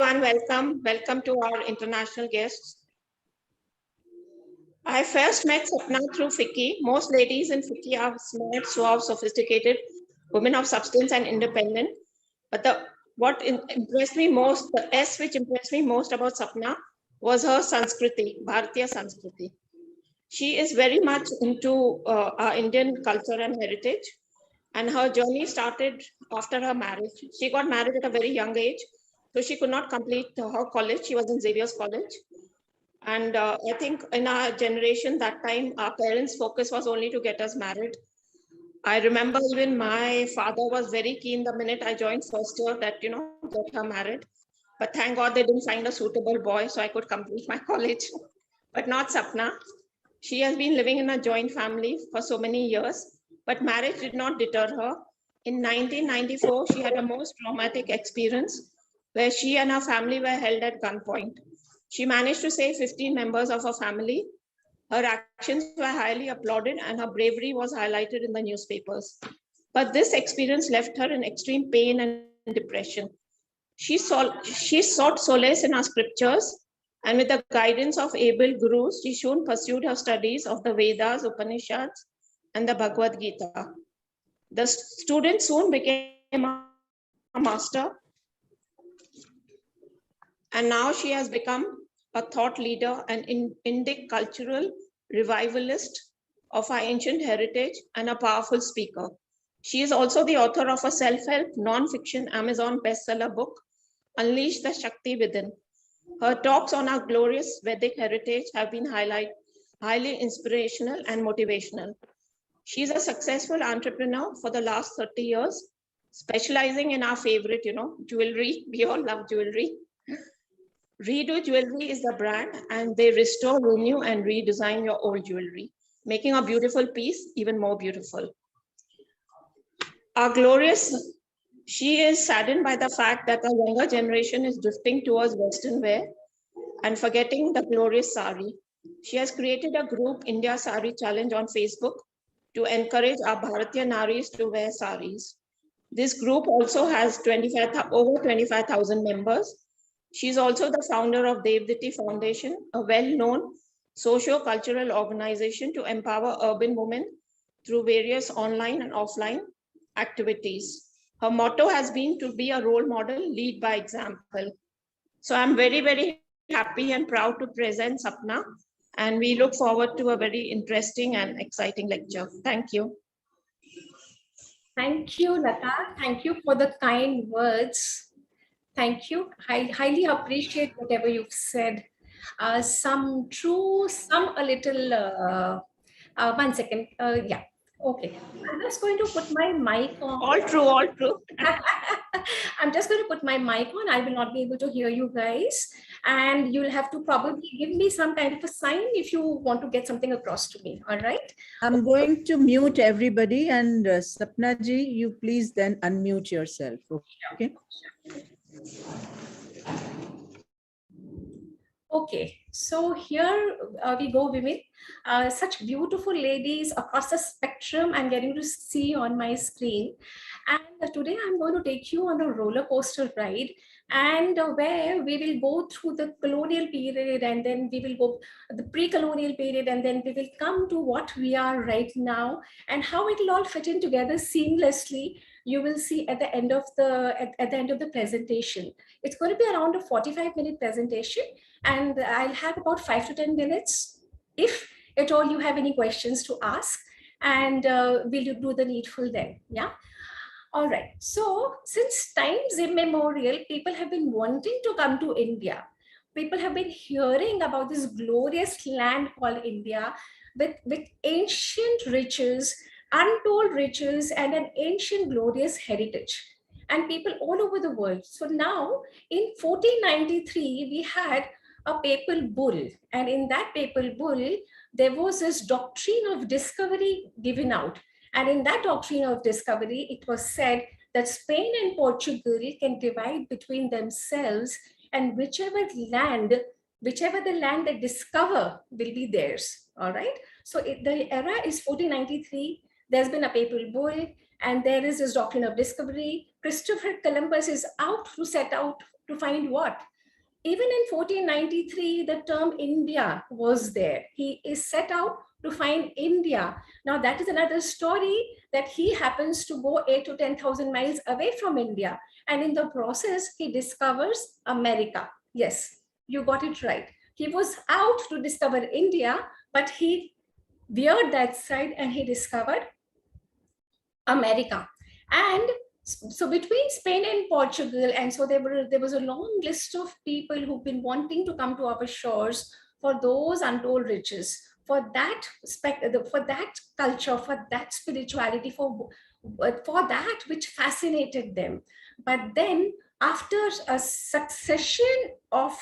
Welcome to our international guests. I first met Sapna through FICCI. Most ladies in FICCI are smart, suave, sophisticated, women of substance and independent. But impressed me most, the S which impressed me most about Sapna was her Sanskriti, Bharatiya Sanskriti. She is very much into our Indian culture and heritage. And her journey started after her marriage. She got married at a very young age, so she could not complete her college. She was in Xavier's College. And I think in our generation, that time, our parents' focus was only to get us married. I remember even my father was very keen the minute I joined first year that, get her married. But thank God they didn't find a suitable boy, so I could complete my college. But not Sapna. She has been living in a joint family for so many years, but marriage did not deter her. In 1994, she had a most traumatic experience where she and her family were held at gunpoint. She managed to save 15 members of her family. Her actions were highly applauded and her bravery was highlighted in the newspapers. But this experience left her in extreme pain and depression. She sought solace in her scriptures, and with the guidance of able gurus, she soon pursued her studies of the Vedas, Upanishads, and the Bhagavad Gita. The student soon became a master, and now she has become a thought leader, an Indic cultural revivalist of our ancient heritage, and a powerful speaker. She is also the author of a self-help, non-fiction Amazon bestseller book, Unleash the Shakti Within. Her talks on our glorious Vedic heritage have been highly inspirational and motivational. She's a successful entrepreneur for the last 30 years, specializing in our favorite, jewelry. We all love jewelry. Redo Jewelry is the brand, and they restore, renew, and redesign your old jewelry, making a beautiful piece even more beautiful. She is saddened by the fact that the younger generation is drifting towards Western wear and forgetting the glorious sari. She has created a group, India Sari Challenge, on Facebook to encourage our Bharatiya Naris to wear saris. This group also has over 25,000 members. She's also the founder of Devditi Foundation, a well-known socio-cultural organization to empower urban women through various online and offline activities. Her motto has been to be a role model, lead by example. So I'm very, very happy and proud to present Sapna, and we look forward to a very interesting and exciting lecture. Thank you. Thank you, Lata. Thank you for the kind words. Thank you. I highly appreciate whatever you've said. Some true, some a little. 1 second. Yeah. Okay. I'm just going to put my mic on. All true, all true. I'm just going to put my mic on. I will not be able to hear you guys. And you'll have to probably give me some kind of a sign if you want to get something across to me. All right. I'm going to mute everybody, and Sapna ji, you please then unmute yourself. Okay. Okay, so here we go, women. Such beautiful ladies across the spectrum I'm getting to see on my screen. And today I'm going to take you on a roller coaster ride, and where we will go through the colonial period, and then we will go the pre-colonial period, and then we will come to what we are right now and how it will all fit in together seamlessly. You will see at the end of the presentation. It's going to be around a 45-minute presentation, and I'll have about 5 to 10 minutes if at all you have any questions to ask, and we'll do the needful then. Yeah. All right. So since times immemorial, people have been wanting to come to India. People have been hearing about this glorious land called India with ancient riches, untold riches, and an ancient glorious heritage, and people all over the world. So now in 1493, we had a papal bull, and in that papal bull, there was this doctrine of discovery given out. And in that doctrine of discovery, it was said that Spain and Portugal can divide between themselves, and whichever the land they discover will be theirs. All right. So the era is 1493. There's been a papal bull, and there is this doctrine of discovery. Christopher Columbus is out to set out to find what? Even in 1493, the term India was there. He is set out to find India. Now that is another story, that he happens to go 8 to 10,000 miles away from India. And in the process, he discovers America. Yes, you got it right. He was out to discover India, but he veered that side and he discovered America. And so between Spain and Portugal, and so there was a long list of people who've been wanting to come to our shores for those untold riches, for that culture, for that spirituality, for that which fascinated them. But then after a succession of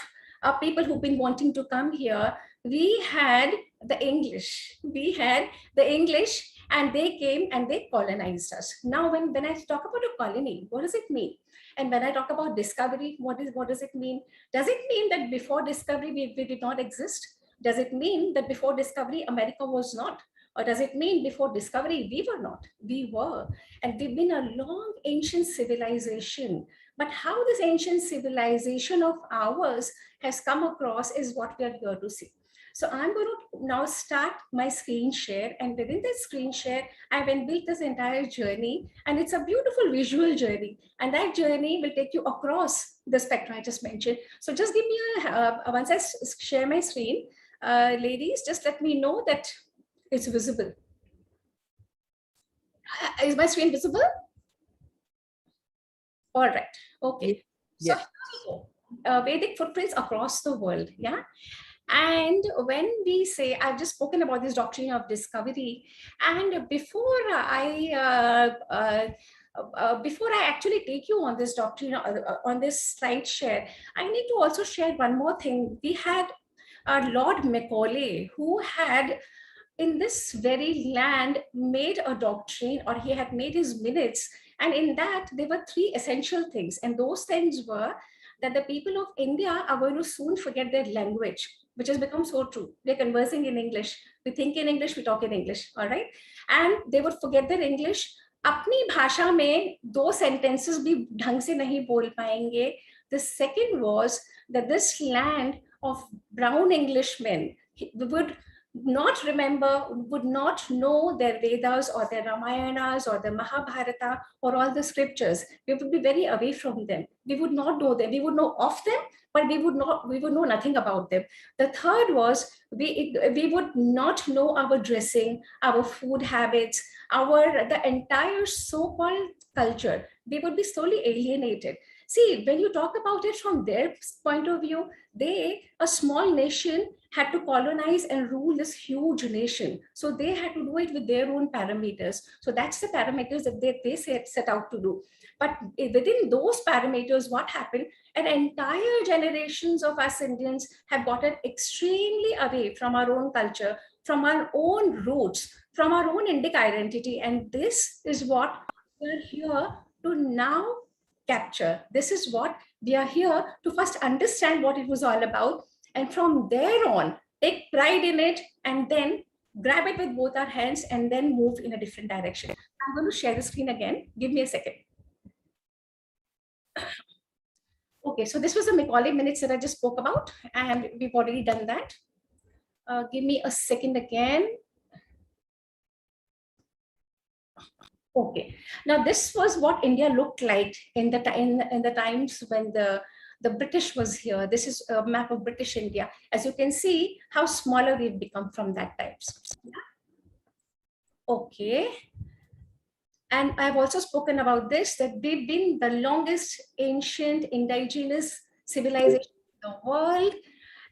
people who've been wanting to come here, we had the English. And they came and they colonized us. Now, when I talk about a colony, what does it mean? And when I talk about discovery, what does it mean? Does it mean that before discovery, we did not exist? Does it mean that before discovery, America was not? Or does it mean before discovery, we were not? We were. And we've been a long ancient civilization. But how this ancient civilization of ours has come across is what we are here to see. So I'm going to now start my screen share, and within this screen share, I've built this entire journey, and it's a beautiful visual journey. And that journey will take you across the spectrum I just mentioned. So just give me once I share my screen, ladies, just let me know that it's visible. Is my screen visible? All right. Okay. Yes. So Vedic footprints across the world. Yeah. And when we say, I've just spoken about this doctrine of discovery, and before I actually take you on this doctrine, on this slide share, I need to also share one more thing. We had Lord Macaulay, who had in this very land made a doctrine, or he had made his minutes. And in that, there were 3 essential things. And those things were that the people of India are going to soon forget their language, which has become so true. They're conversing in English. We think in English, we talk in English, all right? And they would forget their English. अपनी भाषा में 2 sentences भी ढंग से नहीं बोल पाएंगे. The second was that this land of brown Englishmen would not remember, would not know their Vedas or their Ramayanas or the Mahabharata or all the scriptures. We would be very away from them. We would not know them. We would know of them, but we would know nothing about them. The third was we would not know our dressing, our food habits, the entire so-called culture. We would be slowly alienated. See, when you talk about it from their point of view, a small nation, had to colonize and rule this huge nation. So they had to do it with their own parameters. So that's the parameters that they set out to do. But within those parameters, what happened? An entire generations of us Indians have gotten extremely away from our own culture, from our own roots, from our own Indic identity. And this is what we're here to now capture. This is what we are here to first understand what it was all about. And from there on, take pride in it, and then grab it with both our hands and then move in a different direction. I'm going to share the screen again. Give me a second. Okay, so this was the Macaulay minutes that I just spoke about, and we've already done that. Give me a second again. Okay, now this was what India looked like in the times when the British was here. This is a map of British India. As you can see, how smaller we've become from that time. Okay. And I've also spoken about this, that we've been the longest ancient indigenous civilization in the world.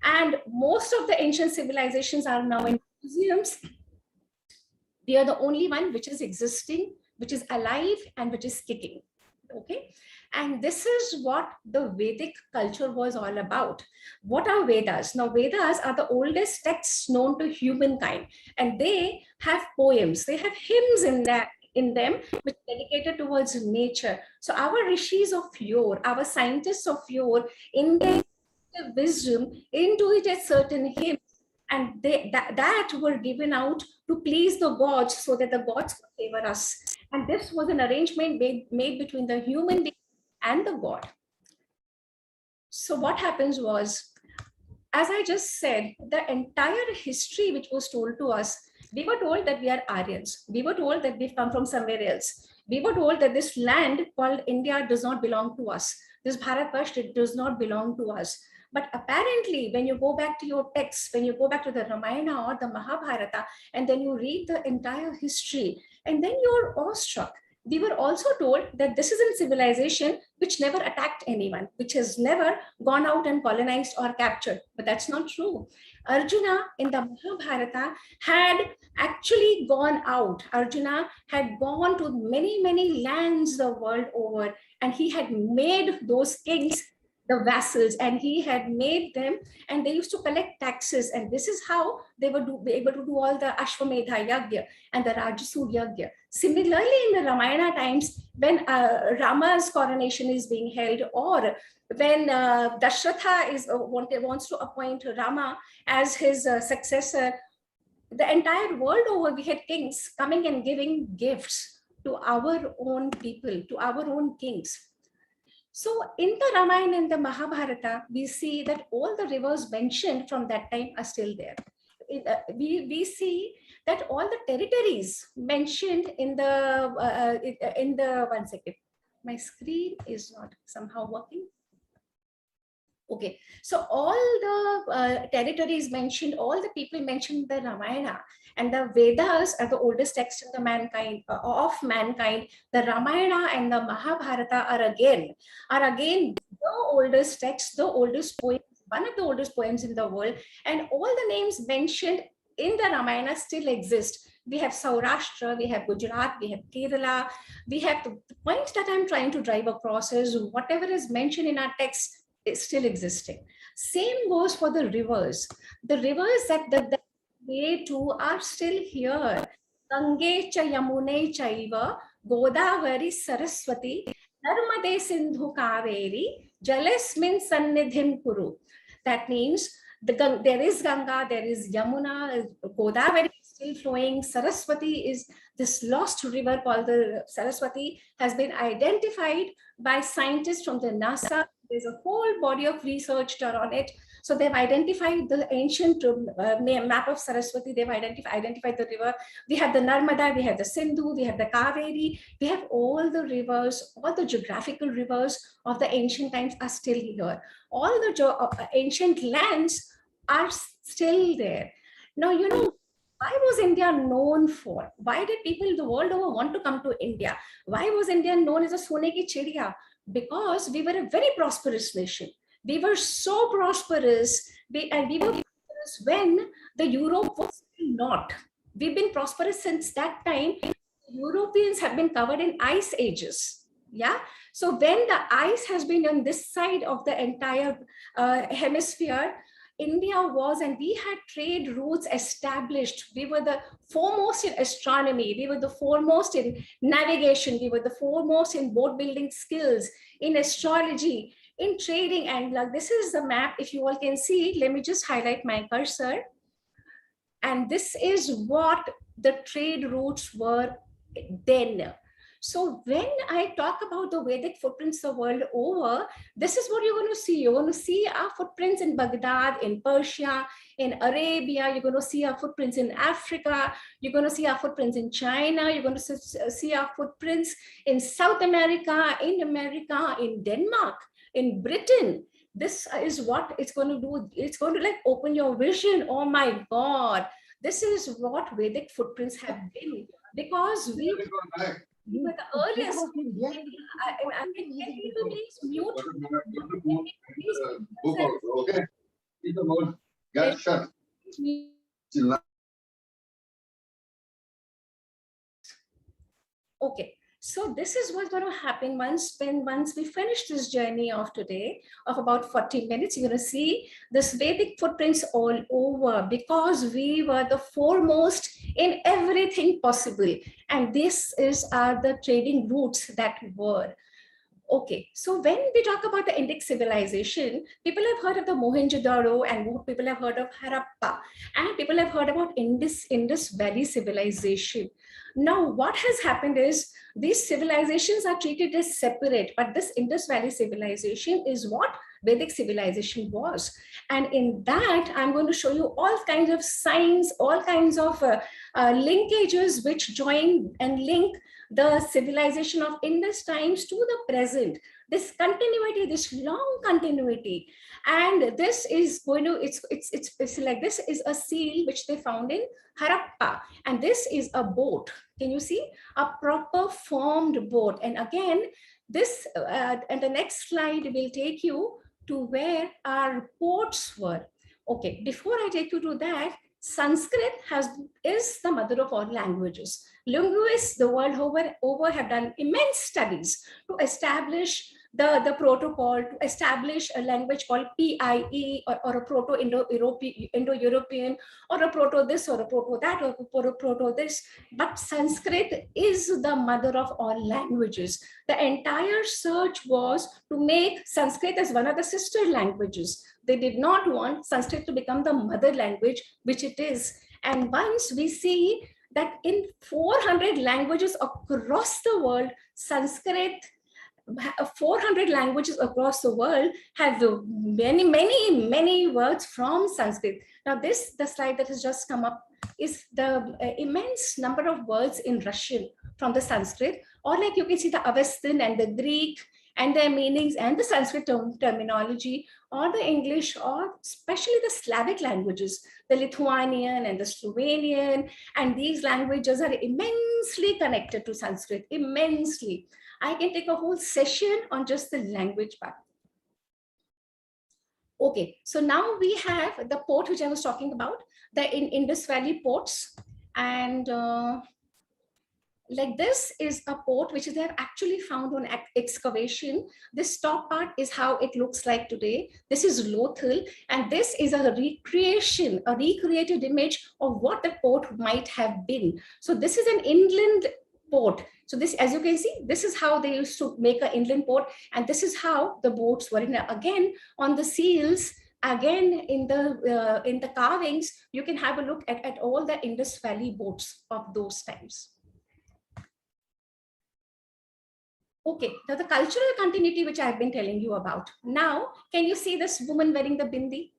And most of the ancient civilizations are now in museums. We are the only one which is existing, which is alive, and which is kicking. Okay. And this is what the Vedic culture was all about. What are Vedas? Now, Vedas are the oldest texts known to humankind, and they have poems. They have hymns in them, which are dedicated towards nature. So our rishis of yore, our scientists of yore, in their wisdom, intuited certain hymns, and that were given out to please the gods, so that the gods could favor us. And this was an arrangement made between the human being and the god. So what happens was, as I just said, the entire history which was told to us, we were told that we are Aryans. We were told that we've come from somewhere else. We were told that this land called India does not belong to us. This Bharatvarsh, it does not belong to us. But apparently, when you go back to your texts, when you go back to the Ramayana or the Mahabharata, and then you read the entire history, and then you're awestruck. We were also told that this is a civilization which never attacked anyone, which has never gone out and colonized or captured. But that's not true. Arjuna in the Mahabharata had actually gone out. Arjuna had gone to many, many lands the world over, and he had made those kings the vassals, and he had made them, and they used to collect taxes, and this is how they would be able to do all the Ashwamedha Yagya and the Rajasuya Yagya. Similarly, in the Ramayana times, when Rama's coronation is being held, or when Dashratha wants to appoint Rama as his successor, the entire world over, we had kings coming and giving gifts to our own people, to our own kings. So in the Ramayana and the Mahabharata, we see that all the rivers mentioned from that time are still there. We see that all the territories mentioned in the 1 second. My screen is not somehow working. Okay, so all the territories mentioned, all the people mentioned in the Ramayana, and the Vedas are the oldest text in the mankind of mankind. The Ramayana and the Mahabharata are again the oldest text, the oldest poem, one of the oldest poems in the world, and all the names mentioned in the Ramayana still exist. We have Saurashtra, we have Gujarat, we have Kerala. We have the point that I'm trying to drive across is whatever is mentioned in our text is still existing. Same goes for the rivers. The rivers that way to are still here. Gange cha Yamune chaiva Godavari Saraswati Narmade Sindhu Kaveri Jalesmin Sannidhim Kuru. That means there is Ganga, there is Yamuna, Godavari is still flowing. Saraswati is this lost river called the Saraswati, has been identified by scientists from the NASA. There's a whole body of research done on it. So they've identified the ancient map of Saraswati. They've identified the river. We have the Narmada, we have the Sindhu, we have the Kaveri. We have all the rivers, all the geographical rivers of the ancient times are still here. All the ancient lands are still there. Now, you know, why was India known for? Why did people the world over want to come to India? Why was India known as a Sone ki Chidiya? Because we were a very prosperous nation. We were so prosperous, and we were prosperous when the Europe was not. We've been prosperous since that time. Europeans have been covered in ice ages. Yeah. So when the ice has been on this side of the entire hemisphere, India was, and we had trade routes established. We were the foremost in astronomy. We were the foremost in navigation. We were the foremost in boat building skills, in astrology, in trading. And like, this is the map. If you all can see, let me just highlight my cursor. And this is what the trade routes were then. So when I talk about the Vedic footprints the world over, this is what you're going to see. You're going to see our footprints in Baghdad, in Persia, in Arabia. You're going to see our footprints in Africa. You're going to see our footprints in China. You're going to see our footprints in South America, in Denmark, in Britain. This is what it's going to do. It's going to like open your vision. Oh my God. This is what Vedic footprints have been, because we were the earliest. Please mute. Okay. Get shut. Okay. So this is what's going to happen once we finish this journey of today of about 40 minutes. You're going to see this Vedic footprints all over, because we were the foremost in everything possible. And this is the trading routes that were. Okay, so when we talk about the Indic civilization, people have heard of the Mohenjo-daro, and people have heard of Harappa, and people have heard about Indus Valley civilization. Now, what has happened is these civilizations are treated as separate, but this Indus Valley civilization is what Vedic civilization was. And in that, I'm going to show you all kinds of signs, all kinds of linkages which join and link the civilization of Indus times to the present. This continuity, this long continuity. And this is going to, it's like, this is a seal which they found in Harappa. And this is a boat. Can you see? A proper formed boat. And again, this, and the next slide will take you to where our ports were. Okay, before I take you to that, Sanskrit is the mother of all languages. Linguists the world over have done immense studies to establish the protocol, to establish a language called PIE, or a Proto-Indo-European, or a proto this, or a proto that, or a proto this. But Sanskrit is the mother of all languages. The entire search was to make Sanskrit as one of the sister languages. They did not want Sanskrit to become the mother language, which it is. And once we see that in 400 languages across the world, Sanskrit, 400 languages across the world have many words from Sanskrit. Now the slide that has just come up is the immense number of words in Russian from the Sanskrit, or like you can see the Avestan and the Greek and their meanings and the Sanskrit terminology, or the English, or especially the Slavic languages, the Lithuanian and the Slovenian, and these languages are immensely connected to Sanskrit, immensely. I can take a whole session on just the language part. Okay, so now we have the port which I was talking about, the Indus Valley ports, and like this is a port which they have actually found on excavation. This top part is how it looks like today. This is Lothal, and this is a recreation, a recreated image of what the port might have been. So this is an inland port. So this, as you can see, this is how they used to make an inland port, and this is how the boats were. Again, on the seals, again in the carvings, you can have a look at all the Indus Valley boats of those times. Okay, now the cultural continuity which I've been telling you about. Now, can you see this woman wearing the bindi?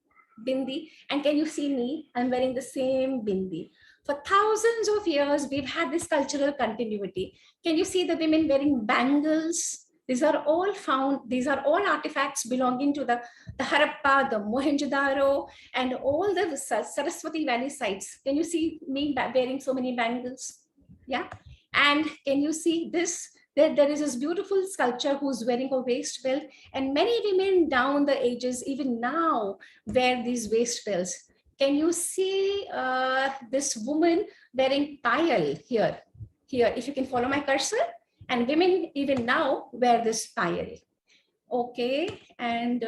And can you see me? I'm wearing the same bindi. For thousands of years, we've had this cultural continuity. Can you see the women wearing bangles? These are all found, these are all artifacts belonging to the Harappa, the Mohenjo-daro, and all the Saraswati Valley sites. Can you see me wearing so many bangles? Yeah. And can you see this? There is this beautiful sculpture who's wearing a waist belt, and many women down the ages, even now, wear these waist belts. Can you see this woman wearing payal here? Here, if you can follow my cursor, and women even now wear this payal. Okay, and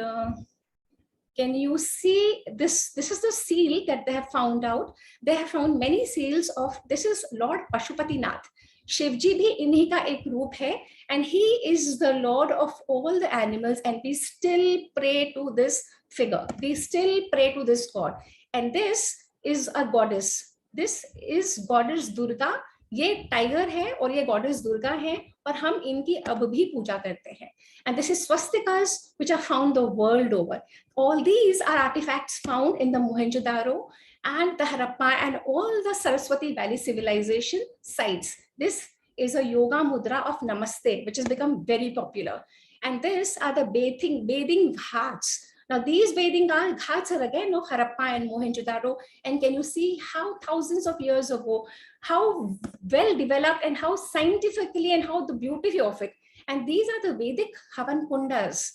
can you see this? This is the seal that they have found out. They have found many seals of, this is Lord Pashupatinath. Shivji bhi इन्हीं का एक रूप है, and he is the lord of all the animals, and we still pray to this figure. We still pray to this god. And this is a goddess. This is goddess Durga. ये tiger है और ये goddess Durga है, और हम इनकी अब भी पूजा करते हैं. And this is swastikas which are found the world over. All these are artifacts found in the Mohenjo-daro and the Harappa and all the Saraswati Valley civilization sites. This is a yoga mudra of Namaste, which has become very popular. And these are the bathing ghats. Now these bathing ghats are again of Harappa and Mohenjo-daro. And can you see how thousands of years ago, how well developed and how scientifically and how the beauty of it. And these are the Vedic Havan Kundas.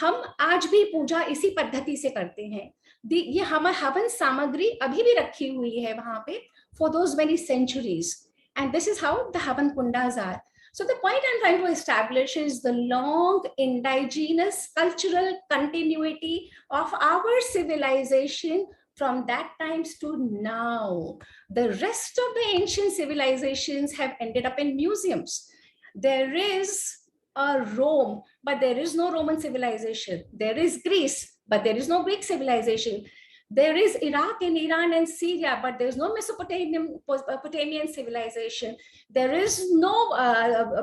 हम आज भी पूजा इसी पद्धति से करते हैं. ये हमारा हवन सामग्री अभी भी रखी हुई है वहां पे for those many centuries. And this is how the Havan Kundas are. So the point I'm trying to establish is the long indigenous cultural continuity of our civilization from that times to now. The rest of the ancient civilizations have ended up in museums. There is Rome, but there is no Roman civilization. There is Greece, but there is no Greek civilization. There is Iraq and Iran and Syria, but there's no Mesopotamian civilization. There is no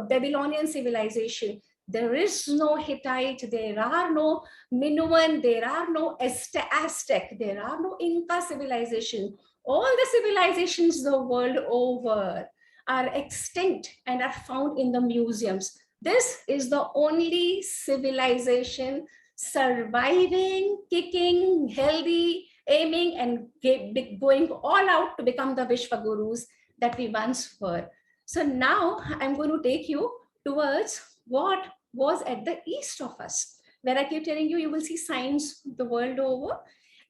Babylonian civilization. There is no Hittite. There are no Minoan. There are no Aztec. There are no Inca civilization. All the civilizations the world over are extinct and are found in the museums. This is the only civilization surviving, kicking, healthy, aiming, and going all out to become the Vishwagurus that we once were. So now I'm going to take you towards what was at the east of us, where I keep telling you, you will see signs the world over.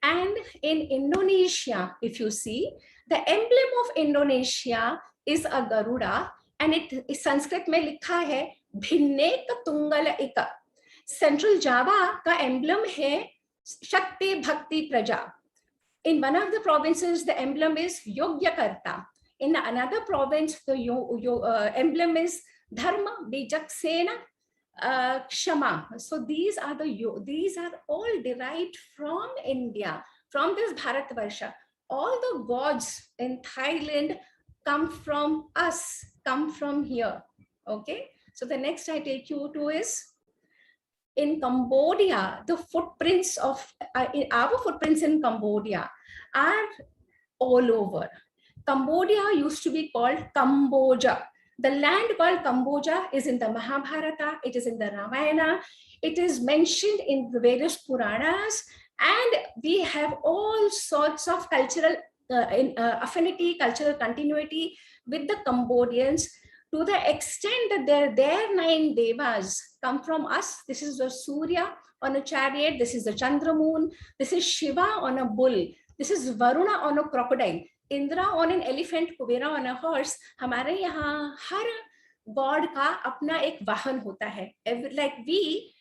And in Indonesia, if you see, the emblem of Indonesia is a Garuda, and it is Sanskrit mein likha hai Bhinnek Tungala Ika. Central Java ka emblem hai Shakti Bhakti Praja. In one of the provinces, the emblem is Yogyakarta. In another province, the emblem is Dharma Bijaksena Kshama. So these are all derived from India, from this Bharatvarsha. All the gods in Thailand come from us, come from here. Okay. So the next I take you to is in Cambodia. The footprints of our footprints in Cambodia are all over. Cambodia used to be called Cambodia. The land called Cambodia is in the Mahabharata, it is in the Ramayana, it is mentioned in the various Puranas, and we have all sorts of cultural affinity, cultural continuity with the Cambodians, to the extent that their 9 devas come from us. This is the Surya on a chariot, this is the Chandramoon, this is Shiva on a bull, this is Varuna on a crocodile, Indra on an elephant, Kubera on a horse. हमारे यहाँ हर god का अपना एक वाहन होता है. Like we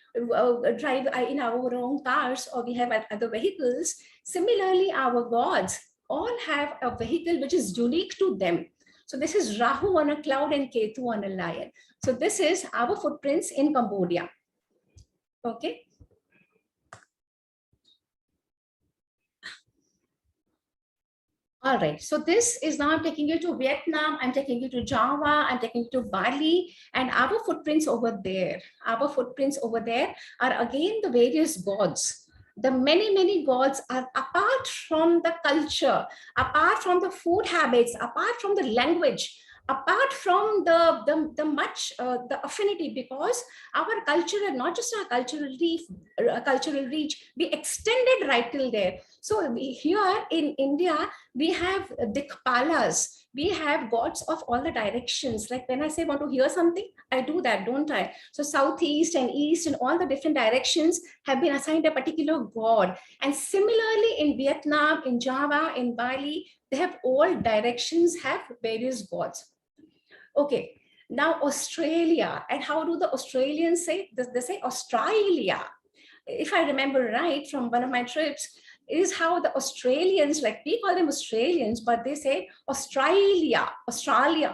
drive in our own cars, or we have other vehicles. Similarly, our gods all have a vehicle which is unique to them. So this is Rahu on a cloud and Ketu on a lion. So this is our footprints in Cambodia. Okay. All right, so this is now I'm taking you to Vietnam, I'm taking you to Java, I'm taking you to Bali, and our footprints over there. Our footprints over there are again the various gods. The many gods are apart from the culture, apart from the food habits, apart from the language, apart from the affinity, because our culture, and not just our cultural reach, we extended right till there. So here in India, we have Dikpalas, we have gods of all the directions. Like when I say want to hear something, I do that, don't I? So southeast and east and all the different directions have been assigned a particular god. And similarly in Vietnam, in Java, in Bali, they have all directions have various gods. Okay, now Australia. And how do the Australians say? They say Australia. If I remember right from one of my trips, is how the Australians, like we call them Australians, but they say Australia,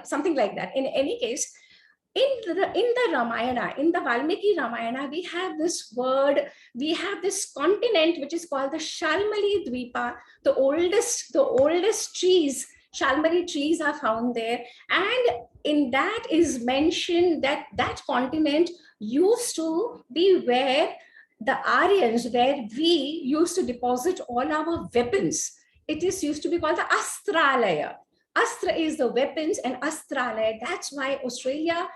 something like that. In any case, in the Ramayana, in the Valmiki Ramayana, we have this word, we have this continent which is called the Shalmali Dvipa, the oldest trees. Shalmari trees are found there, and in that is mentioned that that continent used to be where the Aryans, where we used to deposit all our weapons. It is used to be called the Astralaya. Astra is the weapons and Astralaya. That's why Australia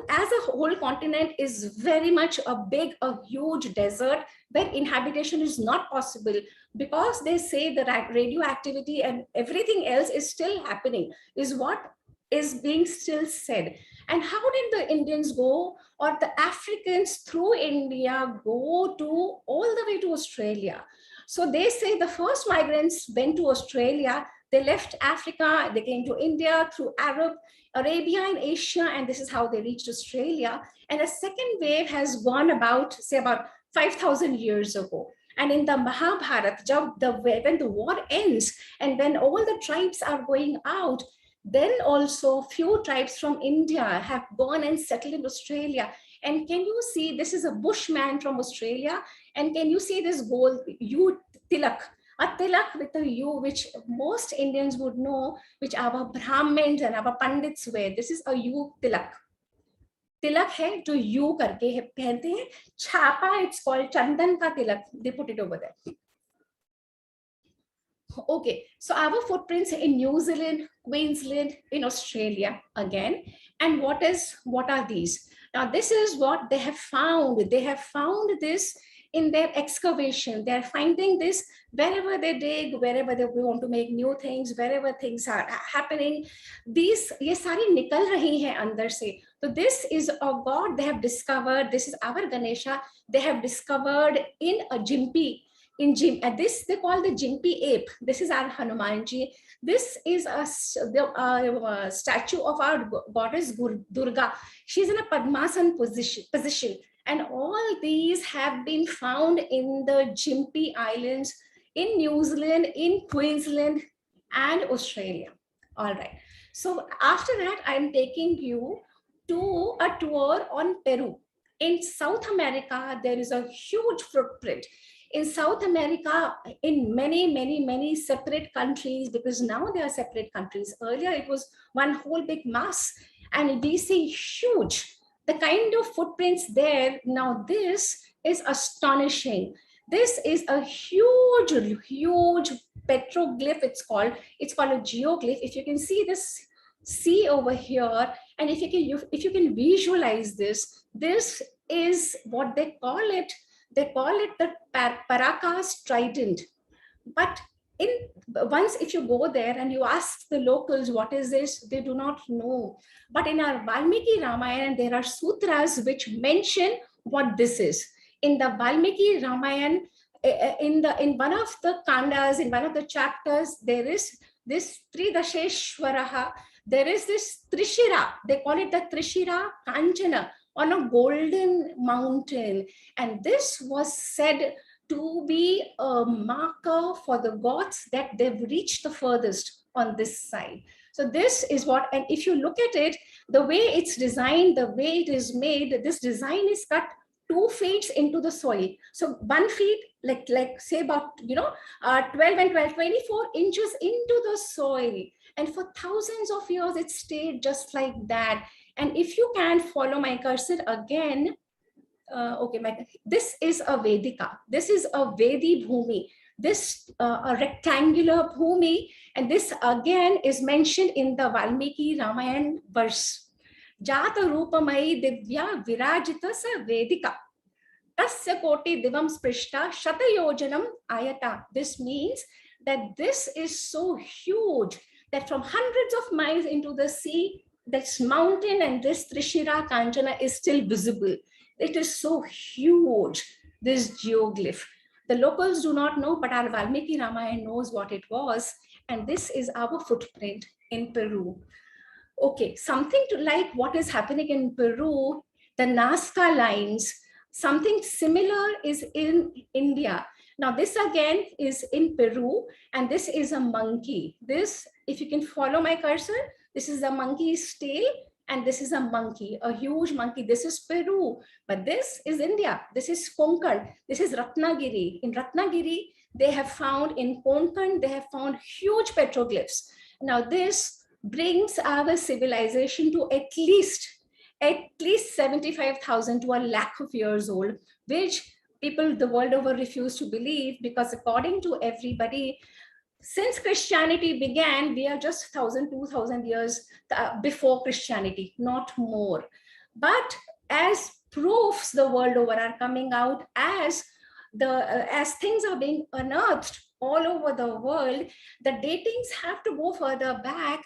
as a whole continent is very much a huge desert where inhabitation is not possible, because they say the radioactivity and everything else is still happening, is what is being still said. And how did the Indians go, or the Africans through India go to all the way to Australia? So they say the first migrants went to Australia, they left Africa, they came to India through Arabia and Asia, and this is how they reached Australia. And a second wave has gone about 5,000 years ago. And in the Mahabharata, when the war ends and when all the tribes are going out, then also few tribes from India have gone and settled in Australia. And can you see, this is a bushman from Australia. And can you see this gold U tilak? A tilak with a U, which most Indians would know, which our Brahmins and our Pandits wear. This is a U tilak. तिलक है जो you करके है पहनते हैं. छापा, it's called चंदन का तिलक. They put it over there. Okay, so our footprints in New Zealand, Queensland, in Australia again. And what are these? Now, this is what they have found. They have found this in their excavation. They're finding this wherever they dig, wherever they want to make new things, wherever things are happening. These, ye sari nikal rahi hai andar se. So this is a god they have discovered. This is our Ganesha. They have discovered in a Jimpi. And this they call the Jimpi ape. This is our Hanumanji. This is a statue of our goddess Durga. She's in a Padmasana position. And all these have been found in the Gympie Islands, in New Zealand, in Queensland, and Australia. All right. So after that, I'm taking you to a tour on Peru. In South America, there is a huge footprint. In South America, in many separate countries, because now they are separate countries. Earlier, it was one whole big mass, and we see huge. The kind of footprints there, now this is astonishing. This is a huge petroglyph, it's called a geoglyph. If you can see this sea over here, and if you can visualize this is what they call it. They call it the Paracas Trident. But once if you go there and you ask the locals what is this, they do not know. But in our Valmiki Ramayana, there are sutras which mention what this is. In the Valmiki Ramayana, in one of the kandas, in one of the chapters, there is this Tridasheshwaraha. There is this Trishira. They call it the Trishira Kanchana, on a golden mountain. And this was said to be a marker for the gods that they've reached the furthest on this side. So this is what, and if you look at it, the way it's designed, the way it is made, this design is cut 2 feet into the soil. So 1 feet, like say about, 12 and 12, 24 inches into the soil. And for thousands of years, it stayed just like that. And if you can follow my cursor again, this is a Vedika. This is a Vedi Bhumi. This a rectangular Bhumi, and this again is mentioned in the Valmiki Ramayana verse. Jata Rupamai Divya Virajita Sa Vedika. Tasya Koti Divam Sprishta Shata Yojanam Ayata. This means that this is so huge that from hundreds of miles into the sea, this mountain and this Trishira Kanchana is still visible. It is so huge, this geoglyph. The locals do not know, but our Valmiki Ramayana knows what it was. And this is our footprint in Peru. Okay, something to like what is happening in Peru, the Nazca lines, something similar is in India. Now this again is in Peru, and this is a monkey. This, if you can follow my cursor, this is a monkey's tail, and this is a monkey, a huge monkey. This is Peru, but this is India. This is Konkan. This is Ratnagiri. In Ratnagiri, they have found, in Konkan, they have found huge petroglyphs. Now this brings our civilization to at least 75,000 to 100,000 of years old, which people the world over refuse to believe, because according to everybody, since Christianity began, we are just 1,000, 2,000 years before Christianity, not more. But as proofs the world over are coming out, as things are being unearthed all over the world, the datings have to go further back,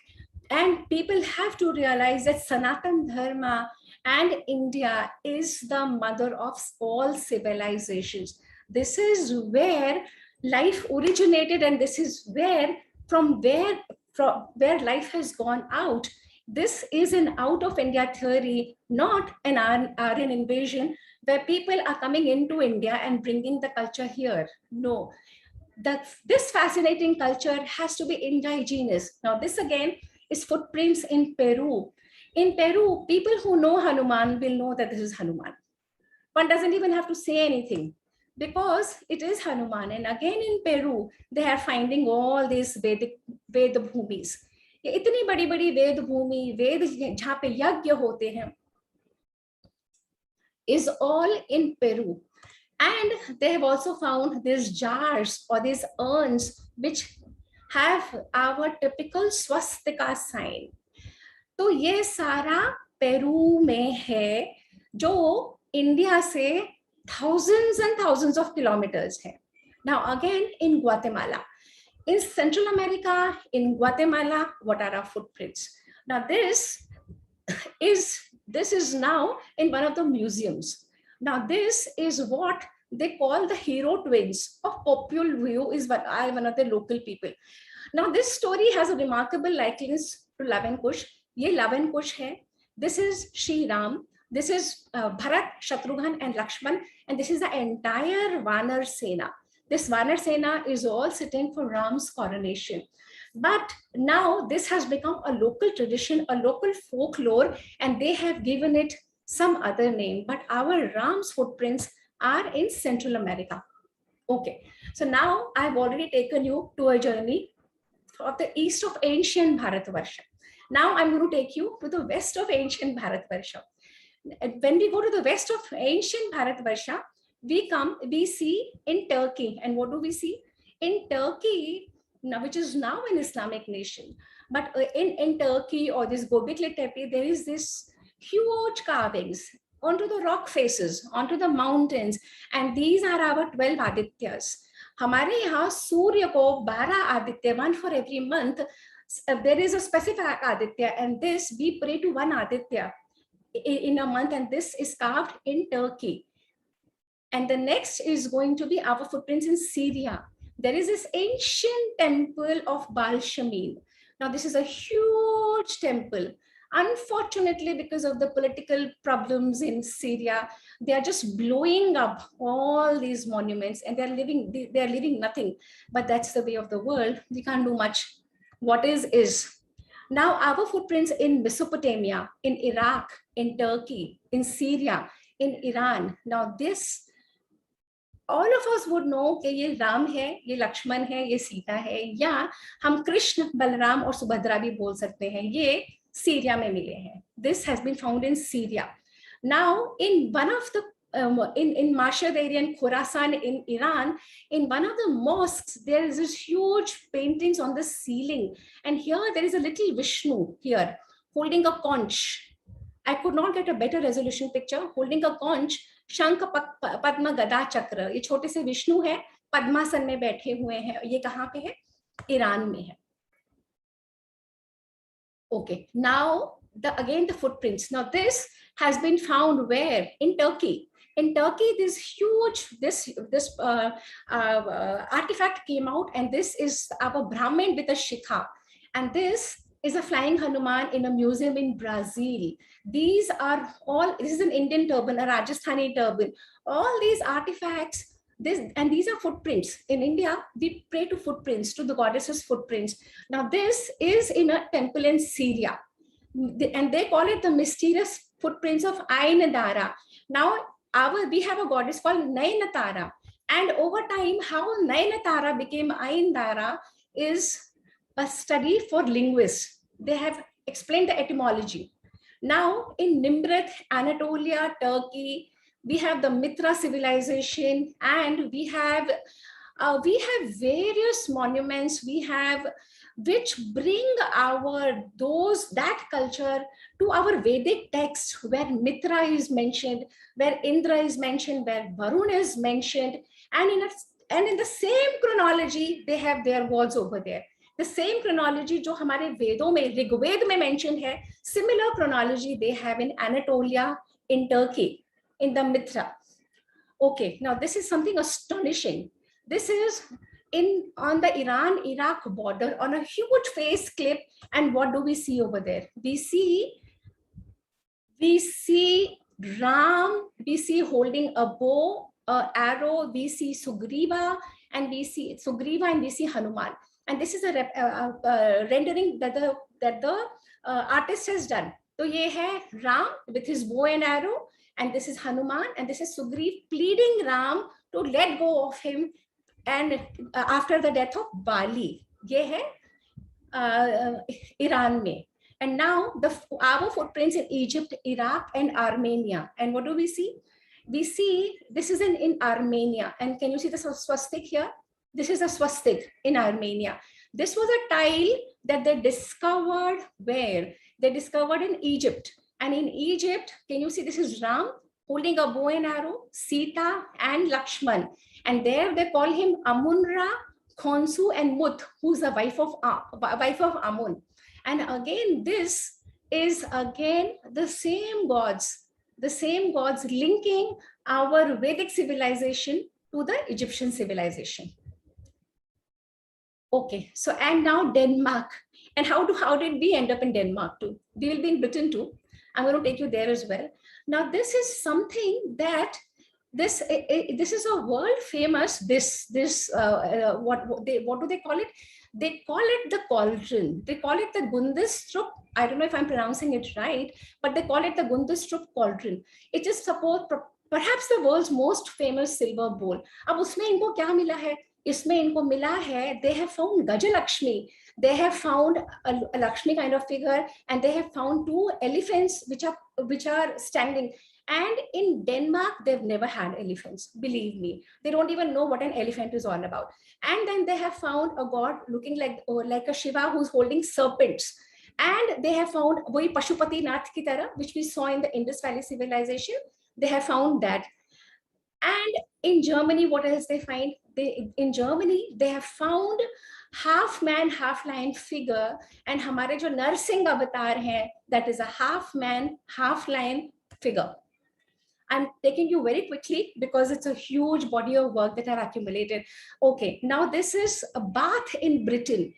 and people have to realize that Sanatan Dharma and India is the mother of all civilizations. This is where life originated, and this is where life has gone out. This is an out of India theory, not an Aryan invasion where people are coming into India and bringing the culture here. No, this fascinating culture has to be indigenous. Now this again is footprints in Peru. In Peru, people who know Hanuman will know that this is Hanuman. One doesn't even have to say anything because it is Hanuman. And again in Peru, they are finding all these Ved bhumis. इतनी बड़ी बड़ी वेद भूमि, वेद जहाँ पे यज्ञ होते हैं, is all in Peru. And they have also found these jars or these urns which have our typical swastika sign. तो ये सारा पेरू में है जो इंडिया से thousands and thousands of kilometers है. Now again in Guatemala, in Central America, in Guatemala, what are our footprints? Now this is now in one of the museums. Now this is what they call the hero twins of Popul Vuh, is one of the local people. Now this story has a remarkable likeness to Lava and Kush. ये love and कुश है. This is Shri Ram. This is Bharat, Shatrughan and Lakshman, and this is the entire Vanar Sena. This Vanar Sena is all sitting for Ram's coronation. But now this has become a local tradition, a local folklore, and they have given it some other name. But our Ram's footprints are in Central America. Okay, so now I've already taken you to a journey of the east of ancient Bharatvarsha. Now I'm going to take you to the west of ancient Bharatvarsha. When we go to the west of ancient Bharatvarsha, we see in Turkey. And what do we see? In Turkey, which is now an Islamic nation, but in Turkey or this Göbekli Tepe, there is this huge carvings onto the rock faces, onto the mountains. And these are our 12 Adityas. हमारे यहाँ सूर्य को 12 Aditya, one for every month. There is a specific Aditya, and this we pray to one Aditya in a month, and this is carved in Turkey. And the next is going to be our footprints in Syria. There is this ancient temple of Baal Shamin. Now this is a huge temple. Unfortunately, because of the political problems in Syria, they are just blowing up all these monuments, and they are leaving nothing. But that's the way of the world. We can't do much. What is. Now our footprints in Mesopotamia, in Iraq, in Turkey, in Syria, in Iran. Now this, all of us would know कि ये राम है, ये लक्ष्मण है, ये सीता है, या हम कृष्ण, बलराम और सुभद्रा भी बोल सकते हैं. ये सीरिया में मिले हैं. This has been found in Syria. Now in one of the in Mashhad area in Khorasan in Iran, in one of the mosques, there is this huge paintings on the ceiling. And here there is a little Vishnu here holding a conch. I could not get a better resolution picture. Holding a conch, Shankha Padma Gada Chakra. ये छोटे से विष्णु है, पद्मासन में बैठे हुए हैं. ये कहाँ पे है? ईरान में है. Okay, now again the footprints. Now this has been found where? In Turkey. In Turkey, this huge artifact came out, and this is our Brahmin with a shikha, and this is a flying Hanuman in a museum in Brazil. These are all. This is an Indian turban, a Rajasthani turban. All these artifacts. These are footprints. In India, we pray to footprints, to the goddess's footprints. Now, this is in a temple in Syria, and they call it the mysterious footprints of Ain Dara. Now, we have a goddess called Nainatara, and over time, how Nainatara became Ain Dara is a study for linguists. They have explained the etymology. Now, in Nimrud, Anatolia, Turkey, we have the Mitra civilization, and we have various monuments which bring that culture to our Vedic text, where Mitra is mentioned, where Indra is mentioned, where Varun is mentioned, and in the same chronology they have their gods over there. The same chronology जो हमारे वेदों में, ऋग्वेद में mentioned है, similar chronology they have in Anatolia, in Turkey, in the Mitra. Okay, now this is something astonishing. This is on the Iran-Iraq border on a huge face clip, and what do we see over there? We see Ram, we see holding a bow, arrow, we see Sugriva, and we see Hanuman. And this is a rendering that the artist has done. तो ये है Ram with his bow and arrow, and this is Hanuman, and this is Sugriv pleading Ram to let go of him, and after the death of Bali. ये है Iran में. And now our footprints in Egypt, Iraq, and Armenia. And what do we see? We see this is in Armenia. And can you see the swastik here? This is a swastik in Armenia. This was a tile that they discovered where? They discovered in Egypt. And in Egypt, can you see this is Ram holding a bow and arrow, Sita and Lakshman. And there they call him Amun-Ra, Khonsu, and Mut, who's the wife of Amun. And again, this is again the same gods linking our Vedic civilization to the Egyptian civilization. Okay, so and now Denmark. And how did we end up in Denmark too? We will be in Britain too. I'm going to take you there as well. Now, this is something that this is a world famous, what do they call it? They call it the cauldron. They call it the Gundestrup. I don't know if I'm pronouncing it right, but they call it the Gundestrup cauldron. It is supposed perhaps the world's most famous silver bowl. अब उसमें इनको क्या मिला है? इसमें इनको मिला है, they have found Gajalakshmi. They have found a Lakshmi kind of figure, and they have found 2 elephants which are standing. And in Denmark, they've never had elephants. Believe me, they don't even know what an elephant is all about. And then they have found a god looking like a Shiva who's holding serpents. And they have found वही Pashupati Nath की तरह, which we saw in the Indus Valley civilization. They have found that. And in Germany, what else they find? In Germany, they have found half man, half lion figure. And हमारे जो नरसिंह अवतार हैं, that is a half man, half lion figure. I'm taking you very quickly because it's a huge body of work that I've accumulated. Okay, now this is a Bath in Britain.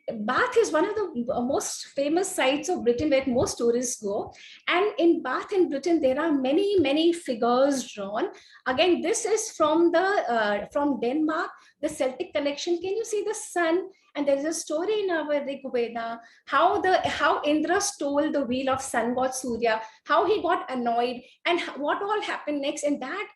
Bath is one of the most famous sites of Britain where most tourists go. And in Bath in Britain, there are many, many figures drawn. Again, this is from Denmark, the Celtic connection. Can you see the sun? And there is a story in our Rig Veda, how Indra stole the wheel of sun god Surya, how he got annoyed, and what all happened next. And that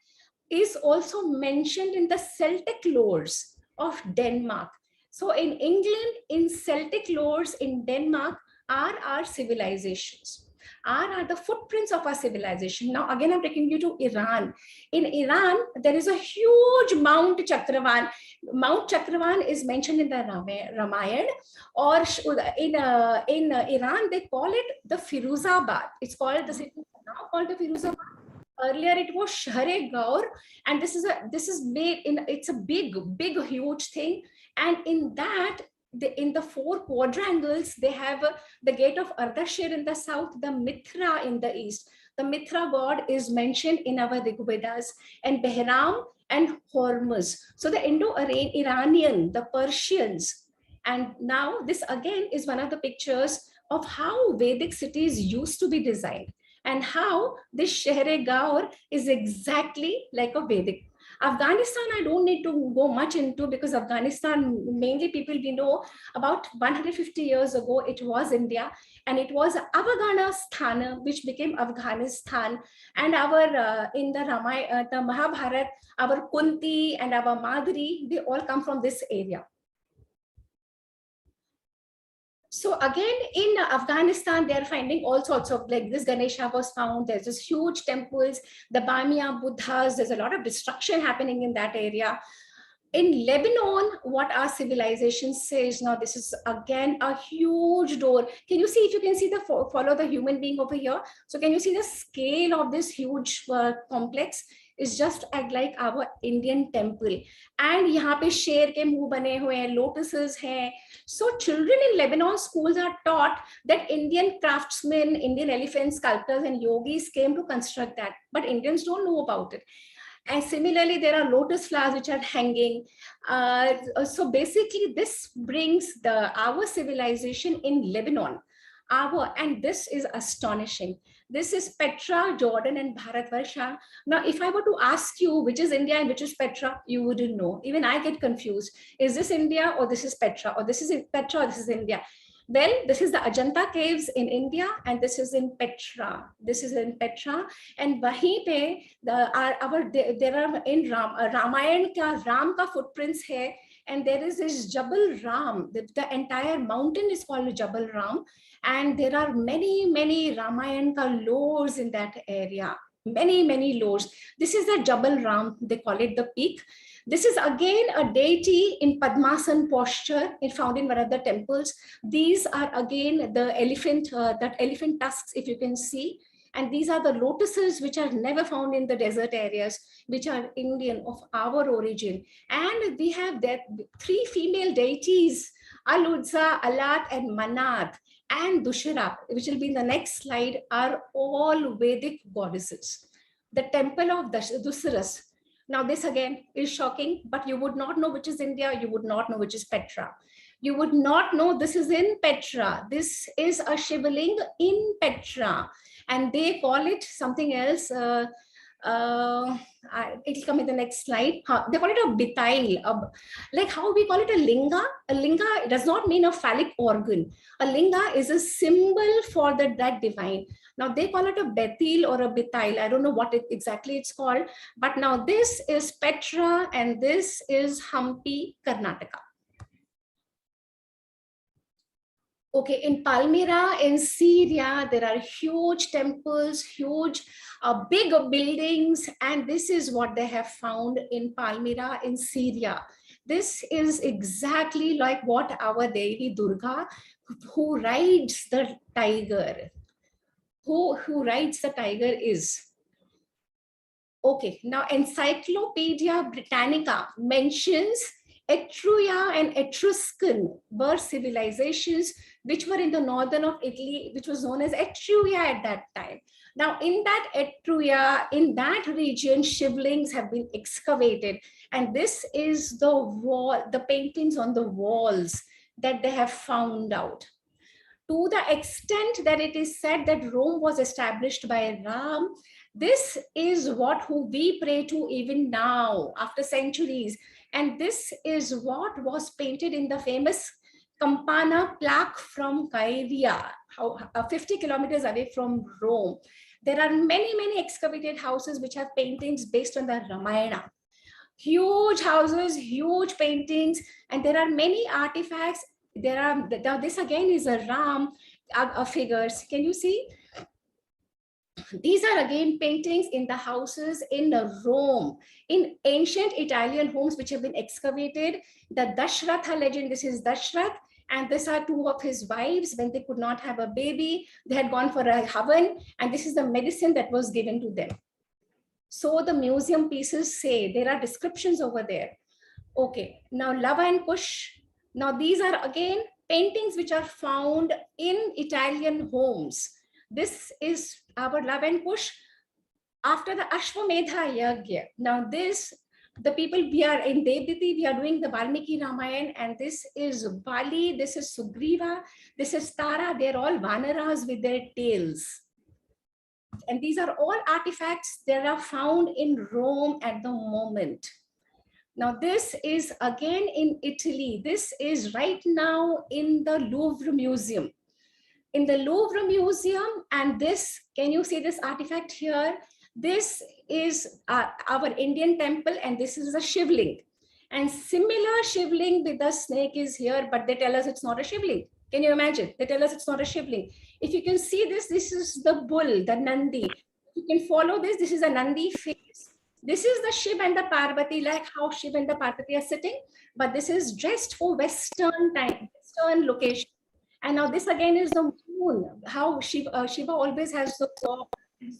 is also mentioned in the Celtic lores of Denmark. So in England, in Celtic lores in Denmark are our civilizations, are the footprints of our civilization. Now, again, I'm taking you to Iran. In Iran, there is a huge Mount Chakravan. Mount Chakravan is mentioned in the Ramayana, or in Iran, they call it the Firuzabad. It's called the city now called the Firuzabad. Earlier, it was Shahre-Gaur, and this is made in. It's a big, huge thing. And in that, in the 4 quadrangles, they have the gate of Ardashir in the south, the Mithra in the east. The Mithra god is mentioned in our Rig Vedas, and Behram and Hormuz. So the Indo-Iranian, the Persians. And now this again is one of the pictures of how Vedic cities used to be designed, and how this Shahre-Gaur is exactly like a Vedic. Afghanistan, I don't need to go much into, because Afghanistan, mainly people we know about 150 years ago, it was India, and it was Afghanistan, which became Afghanistan. And our in the Mahabharat, our Kunti and our Madri, they all come from this area. So again, in Afghanistan, they are finding all sorts of, like this Ganesha was found, there's this huge temples, the Bamia Buddhas, there's a lot of destruction happening in that area. In Lebanon, what our civilization says, now this is again a huge door. Can you see, if you can see follow the human being over here? So can you see the scale of this huge complex? Is just like our Indian temple. And यहाँ पे शेर के मुंह बने हुए हैं, lotuses हैं. So children in Lebanon schools are taught that Indian craftsmen, Indian elephant sculptors and yogis came to construct that, but Indians don't know about it. And similarly, there are lotus flowers which are hanging. So basically, this brings our civilization in Lebanon. And this is astonishing. This is Petra, Jordan, and Bharatvarsha. Now, if I were to ask you which is India and which is Petra, you wouldn't know. Even I get confused. Is this India or this is Petra? Or this is Petra or this is India? Well, this is the Ajanta caves in India, and this is in Petra. This is in Petra, and wahi pe there are in Ramayan ka Ram ka footprints hai, and there is this Jabal Ram. The entire mountain is called Jabal Ram, and there are many Ramayan ka lores in that area. Many lores. This is the Jabal Ram. They call it the peak. This is again a deity in Padmasan posture, found in one of the temples. These are again the elephant, that elephant tusks, if you can see. And these are the lotuses which are never found in the desert areas, which are Indian, of our origin. And we have that 3 female deities, Al-Uzza, Alat, and Manat, and Dushra, which will be in the next slide, are all Vedic goddesses. The temple of Dusaras. Now this again is shocking, but you would not know which is India, you would not know which is Petra. You would not know this is in Petra. This is a Shivling in Petra, and they call it something else. It'll come in the next slide. They call it a bitail, like how we call it a linga. A linga does not mean a phallic organ. A linga is a symbol for that divine. Now they call it a Bethil or a Bitail. I don't know what exactly it's called, but now this is Petra and this is Hampi, Karnataka. Okay, in Palmyra, in Syria, there are huge temples, huge, big buildings, and this is what they have found in Palmyra in Syria. This is exactly like what our Devi Durga, who rides the tiger, who rides the tiger is. Okay, now Encyclopedia Britannica mentions Etruria and Etruscan were civilizations which were in the northern of Italy, which was known as Etruria at that time. Now in that Etruria, in that region, shivlings have been excavated, and this is the wall, the paintings on the walls that they have found out. To the extent that it is said that Rome was established by Ram, this is who we pray to even now after centuries. And this is what was painted in the famous Campana plaque from Caria, 50 kilometers away from Rome. There are many excavated houses which have paintings based on the Ramayana. Huge houses, huge paintings, and there are many artifacts. This again is a Ram figures. Can you see? These are again paintings in the houses in Rome, in ancient Italian homes which have been excavated. The Dashratha legend, this is Dashrath, and these are 2 of his wives. When they could not have a baby, they had gone for a havan, and this is the medicine that was given to them. So the museum pieces say, there are descriptions over there. Okay, now Lava and Kush. Now these are again paintings which are found in Italian homes. This is our Lava and Kush after the Ashwamedha Yagya. Now this, the people, we are in Devditi, we are doing the Valmiki Ramayan, and this is Bali, this is Sugriva, this is Tara. They're all Vanaras with their tails. And these are all artifacts that are found in Rome at the moment. Now this is again in Italy. This is right now in the Louvre Museum. In the Louvre Museum, and this, can you see this artifact here? This is our Indian temple, and this is a Shivling. And similar Shivling with the snake is here, but they tell us it's not a Shivling. Can you imagine? They tell us it's not a Shivling. If you can see this, this is the bull, the Nandi. You can follow this. This is a Nandi face. This is the Shiv and the Parvati, like how Shiv and the Parvati are sitting, but this is dressed for Western time, Western location. And now this again is the moon, how Shiva always has the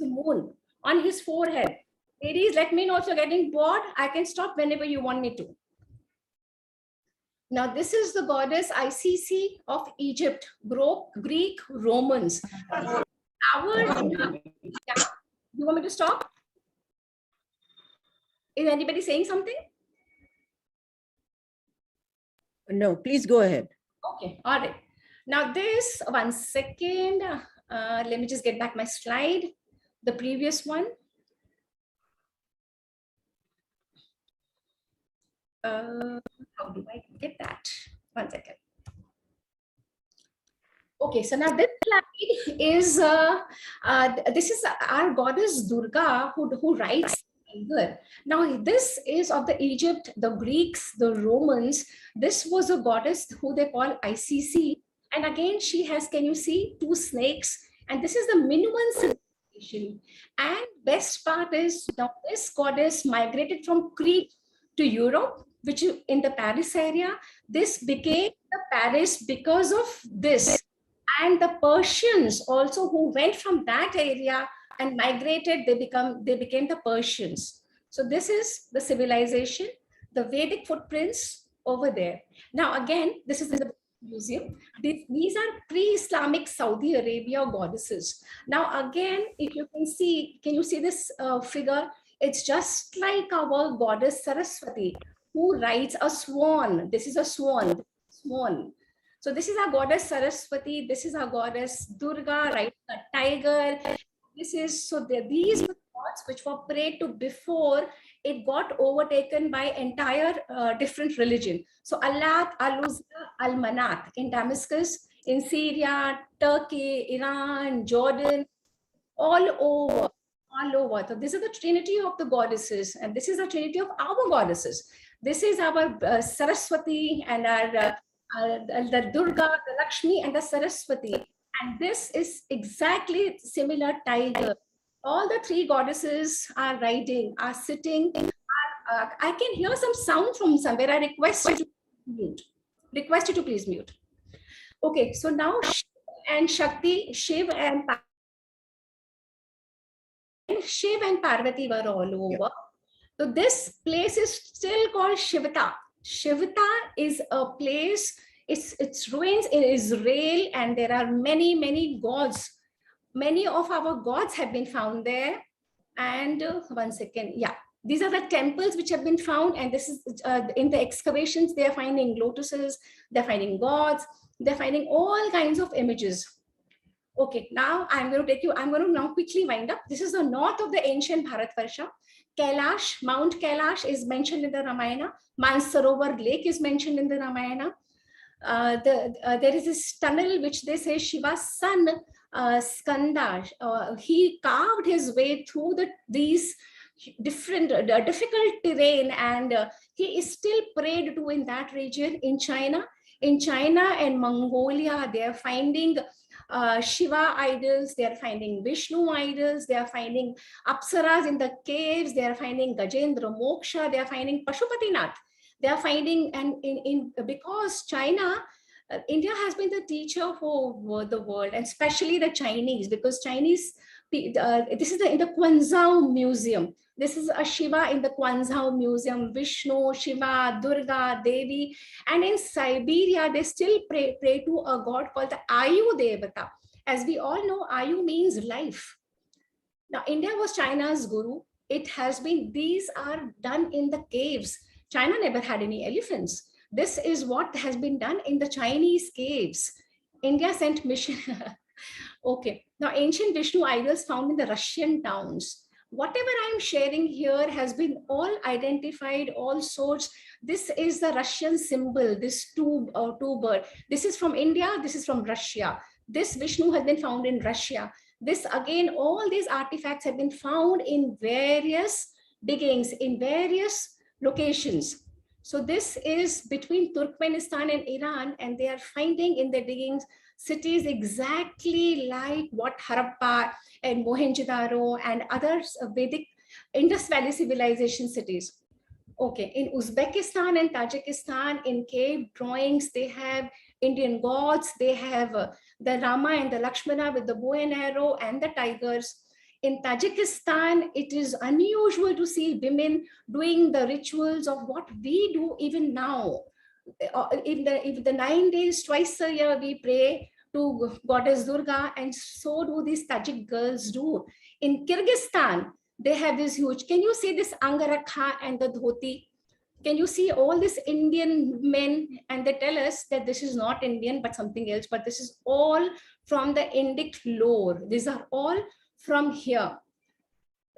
moon on his forehead. Ladies, let me know if you're getting bored. I can stop whenever you want me to. Now this is the goddess ICC of Egypt, Greek, Romans. You want me to stop? Is anybody saying something? No, please go ahead. Okay, all right. Now this, 1 second, let me just get back my slide, the previous one. How do I get that? 1 second. Okay, so now this slide is this is our goddess Durga who rides tiger. Now this is of the Egypt, the Greeks, the Romans. This was a goddess who they call ICC, and again she has, can you see, two snakes, and this is the Minoan civilization. And best part is now this goddess migrated from Crete to Europe, which is in the Paris area. This became the Paris because of this. And the Persians also, who went from that area and migrated, they became the Persians. So this is the civilization, the Vedic footprints over there. Now again, this is in the museum. These are pre-Islamic Saudi Arabia goddesses. Now again, if you can see, can you see this figure? It's just like our goddess Saraswati, who rides a swan. This is a swan. So this is our goddess Saraswati. This is our goddess Durga, right? A tiger. This is, so these were gods which were prayed to before it got overtaken by entire different religion. So Allat, Al-Uzza, Al-Manat in Damascus, in Syria, Turkey, Iran, Jordan, all over. So this is the trinity of the goddesses, and this is the trinity of our goddesses. This is our Saraswati and our the Durga, the Lakshmi, and the Saraswati. And this is exactly similar tiger. All the three goddesses are riding, are sitting. I can hear some sound from somewhere. I request you to mute. Request you to please mute. Okay, so now Shiv and Shakti, Shiv and Parvati were all over. So this place is still called Shivata. Shivata is a place, it's ruins in Israel, and there are many gods. Many of our gods have been found there. And one second, yeah. These are the temples which have been found, and this is in the excavations, they are finding lotuses, they're finding gods, they're finding all kinds of images. Okay, now I'm going to now quickly wind up. This is the north of the ancient Bharatvarsha. Kailash, Mount Kailash is mentioned in the Ramayana. Mansarovar Lake is mentioned in the Ramayana. There is this tunnel which they say Shiva's son, Skanda, he carved his way through these different difficult terrain, and he is still prayed to in that region. In China and Mongolia, they are finding Shiva idols, they are finding Vishnu idols, they are finding Apsaras in the caves, they are finding Gajendra Moksha, they are finding Pashupatinath, they are finding, and because China, India has been the teacher for the world, and especially the Chinese, because Chinese, this is in the Quanzhou Museum. This is a Shiva in the Quanzhou Museum, Vishnu, Shiva, Durga, Devi. And in Siberia, they still pray to a god called the Ayu Devata. As we all know, Ayu means life. Now, India was China's guru. It has been, these are done in the caves. China never had any elephants. This is what has been done in the Chinese caves. India sent mission. Okay. Now, ancient Vishnu idols found in the Russian towns. Whatever I'm sharing here has been all identified, all sorts. This is the Russian symbol, this two bird. This is from India, this is from Russia. This Vishnu has been found in Russia. This again, all these artifacts have been found in various diggings, in various locations. So this is between Turkmenistan and Iran, and they are finding in their diggings cities exactly like what Harappa and Mohenjo-daro and other Vedic Indus Valley civilization cities. Okay, in Uzbekistan and Tajikistan, in cave drawings, they have Indian gods, they have the Rama and the Lakshmana with the bow and arrow and the tigers. In Tajikistan, it is unusual to see women doing the rituals of what we do even now. If the 9 days, twice a year, we pray to goddess Durga, and so do these Tajik girls do. In Kyrgyzstan, they have this huge, can you see this Angarakha and the dhoti? Can you see all these Indian men? And they tell us that this is not Indian, but something else, but this is all from the Indic lore. These are all from here.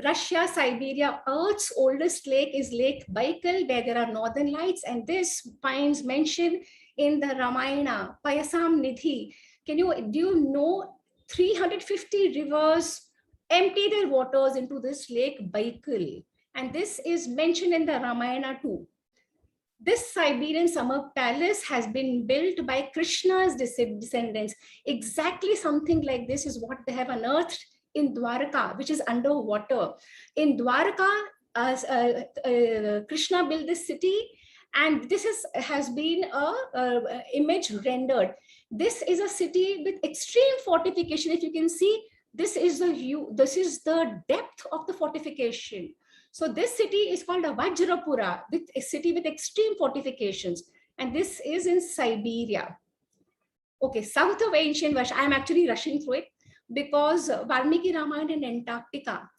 Russia, Siberia, Earth's oldest lake is Lake Baikal, where there are northern lights, and this finds mention in the Ramayana, Payasam Nidhi. Do you know 350 rivers empty their waters into this lake Baikal? And this is mentioned in the Ramayana too. This Siberian summer palace has been built by Krishna's descendants. Exactly something like this is what they have unearthed in Dwarka, which is underwater. In Dwarka, Krishna built this city, and this has been a image rendered. This is a city with extreme fortification. If you can see, this is the depth of the fortification. So this city is called a Vajrapura, with a city with extreme fortifications. And this is in Siberia. Okay, south of ancient Russia. I'm actually rushing through it because Valmiki Ramayana in Antarctica.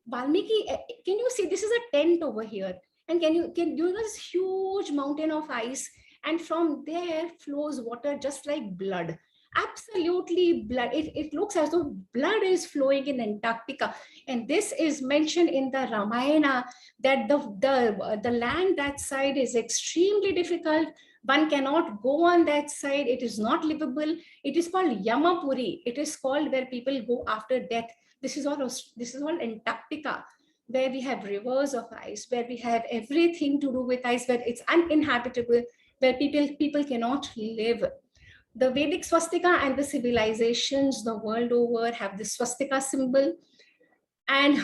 Valmiki, can you see, this is a tent over here. And can you this huge mountain of ice, and from there flows water just like blood. Absolutely blood. It looks as though blood is flowing in Antarctica. And this is mentioned in the Ramayana, that the land that side is extremely difficult. One cannot go on that side. It is not livable. It is called Yamapuri. It is called where people go after death. This is all Antarctica, where we have rivers of ice, where we have everything to do with ice, where it's uninhabitable, where people cannot live. The Vedic swastika and the civilizations the world over have the swastika symbol. And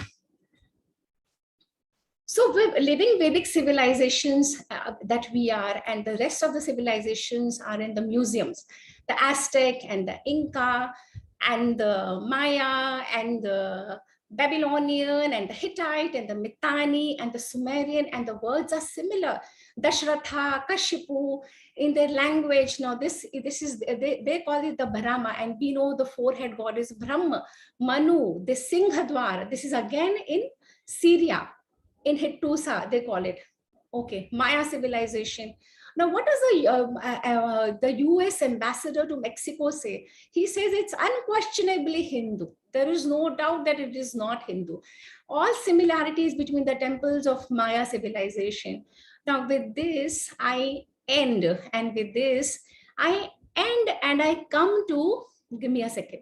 so we're living Vedic civilizations that we are, and the rest of the civilizations are in the museums. The Aztec and the Inca and the Maya and the Babylonian and the Hittite and the Mitanni and the Sumerian, and the words are similar. Dashratha, Kashipu, in their language. Now this is, they call it the Brahma, and we know the forehead god is Brahma. Manu, the Singhadwar, this is again in Syria, in Hittusa, they call it. Okay, Maya civilization. Now, what does the US ambassador to Mexico say? He says it's unquestionably Hindu. There is no doubt that it is not Hindu. All similarities between the temples of Maya civilization. Now, with this, I end, and with this, I end, and I come to, give me a second.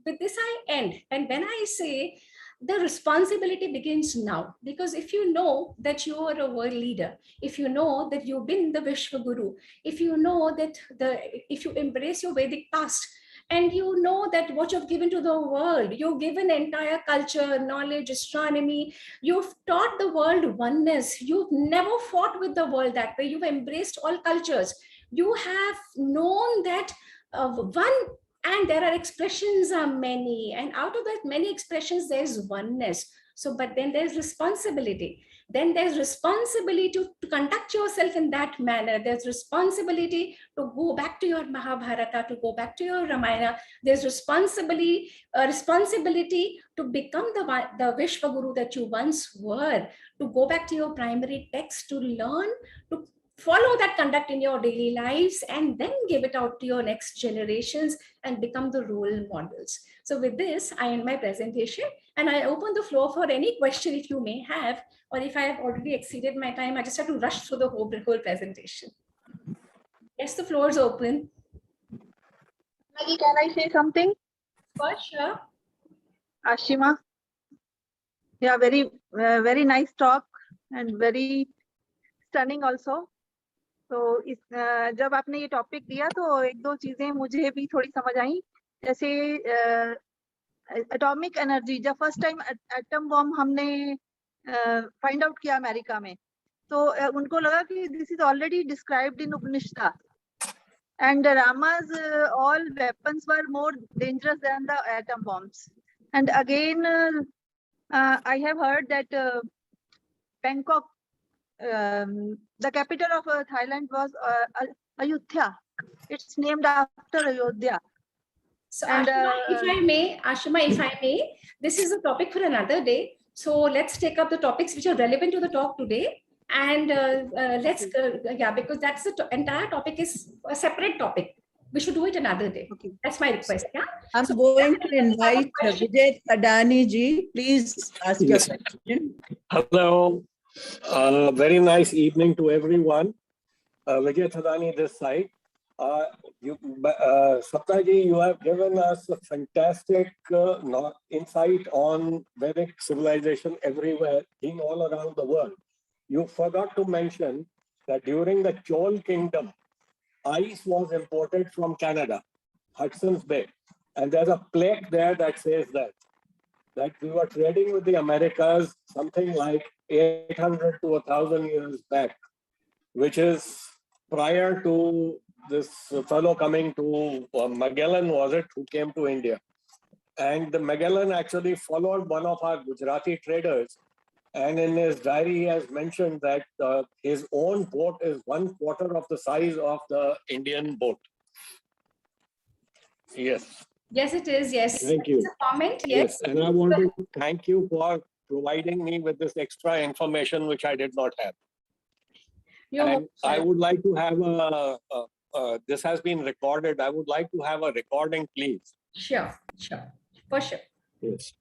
With this, I end. And when I say, the responsibility begins now, because if you know that you are a world leader, if you know that you've been the Vishwa Guru, if you know that if you embrace your Vedic past, and you know that what you've given to the world, you've given entire culture, knowledge, astronomy, you've taught the world oneness, you've never fought with the world that way, you've embraced all cultures, you have known that one, and there are expressions are many, and out of that many expressions, there's oneness. So, but then there's responsibility. Then there's responsibility to conduct yourself in that manner. There's responsibility to go back to your Mahabharata, to go back to your Ramayana. There's responsibility to become the Vishwa Guru that you once were, to go back to your primary text, to learn, to follow that conduct in your daily lives, and then give it out to your next generations and become the role models. So with this, I end my presentation, and I open the floor for any question if you may have, or if I have already exceeded my time, I just have to rush through the whole presentation. Yes, the floor is open. Maggie, can I say something? For sure. Ashima. Yeah, very nice talk and very stunning also. तो जब आपने ये topic दिया तो एक दो चीजें मुझे भी थोड़ी समझ आई, जैसे एटॉमिक एनर्जी, जब फर्स्ट टाइम एटम बॉम्ब हमने फाइंड आउट किया अमेरिका में, तो उनको लगा कि this is already described in Upanishad, and Rama's all weapons were more dangerous than the atom bombs. And again, I have heard that Bangkok, the capital of Thailand was Ayodhya. It's named after Ayodhya. So, and, Ashima, if I may, this is a topic for another day. So let's take up the topics which are relevant to the talk today. And because that's the entire topic is a separate topic. We should do it another day. Okay. That's my request. Yeah. I'm going to invite Vijay Thadani ji. Please ask your question. Hello. Very nice evening to everyone. Vijay Thadani this side. Sapnaji, you have given us a fantastic insight on Vedic civilization everywhere, in all around the world. You forgot to mention that during the Chol Kingdom, ice was imported from Canada, Hudson's Bay. And there's a plaque there that says that we were trading with the Americas something like 800 to 1,000 years back, which is prior to this fellow coming to Magellan, was it, who came to India. And the Magellan actually followed one of our Gujarati traders. And in his diary, he has mentioned that his own boat is 1/4 of the size of the Indian boat. Yes. Yes, it is. Yes. Thank you. It's a comment. Yes. And I want to thank you for providing me with this extra information, which I did not have. And I would like to have this has been recorded. I would like to have a recording, please. Sure. For sure. Yes.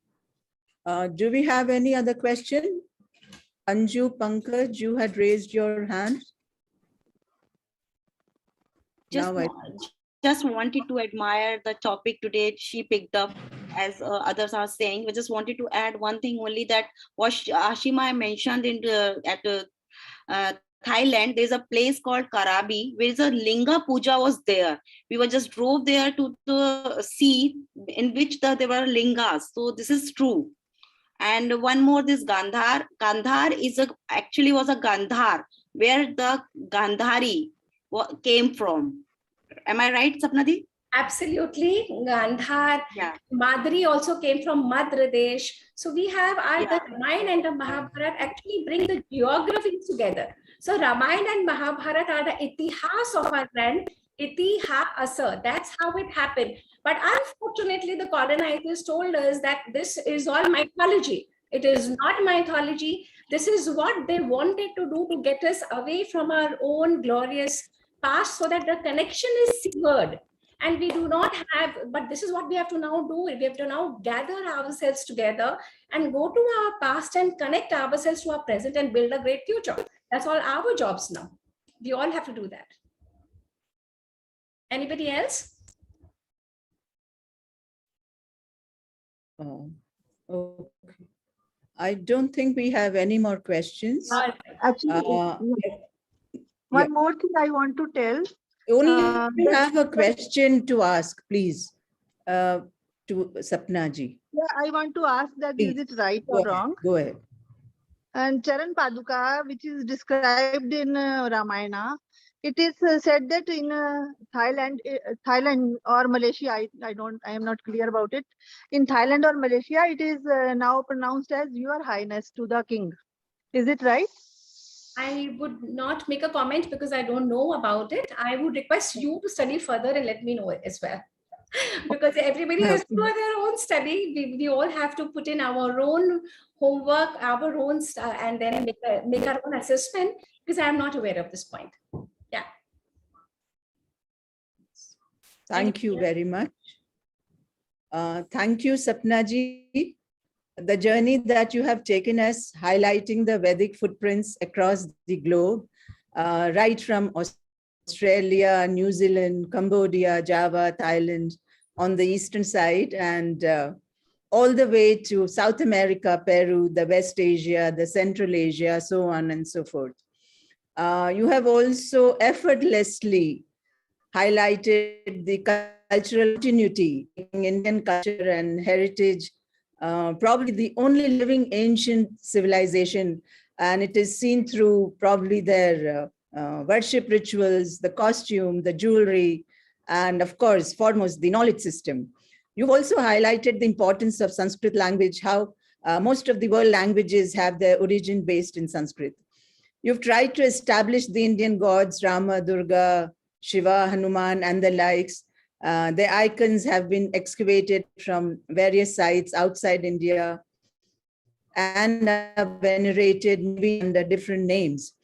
Do we have any other question? Anju, Pankaj, you had raised your hand. Just wanted to admire the topic today she picked up, as others are saying. We just wanted to add one thing only, that what Ashima mentioned at Thailand, there's a place called Karabi, where a Linga Puja was there. We were just drove there to the sea in which there were lingas. So this is true. And one more, this Gandhar. Gandhar actually was a Gandhar, where the Gandhari came from. Am I right, Sapnadi? Absolutely. Gandhar. Yeah. Madri also came from Madhya Pradesh. So we have the Ramayana and the Mahabharata actually bring the geography together. So Ramayana and Mahabharata are the itihas of our land. Itihasa. That's how it happened. But unfortunately, the colonizers told us that this is all mythology. It is not mythology. This is what they wanted to do to get us away from our own glorious past, so that the connection is severed. And we do not have, but this is what we have to now do. We have to now gather ourselves together and go to our past and connect ourselves to our present and build a great future. That's all our jobs now. We all have to do that. Anybody else? Oh, okay. I don't think we have any more questions. Actually, one more thing I want to tell. Only you have a question to ask, please, to Sapnaji. Yeah, I want to ask that Please. is it right or wrong? Go ahead. And Charan Paduka, which is described in Ramayana, it is said that in Thailand or Malaysia, I am not clear about it. In Thailand or Malaysia, it is now pronounced as Your Highness to the King. Is it right? I would not make a comment because I don't know about it. I would request you to study further and let me know it as well. Because everybody has to do their own study. We all have to put in our own homework, our own and then make our own assessment, because I am not aware of this point. Yeah. Thank you very much. Thank you, Sapnaji. The journey that you have taken us, highlighting the Vedic footprints across the globe, right from Australia, New Zealand, Cambodia, Java, Thailand, on the eastern side, and all the way to South America, Peru, the West Asia, the Central Asia, so on and so forth. You have also effortlessly highlighted the cultural continuity in Indian culture and heritage, probably the only living ancient civilization, and it is seen through probably their worship rituals, the costume, the jewelry, and of course, foremost, the knowledge system. You've also highlighted the importance of Sanskrit language, how most of the world languages have their origin based in Sanskrit. You've tried to establish the Indian gods, Rama, Durga, Shiva, Hanuman, and the likes. Their icons have been excavated from various sites outside India and venerated maybe under different names.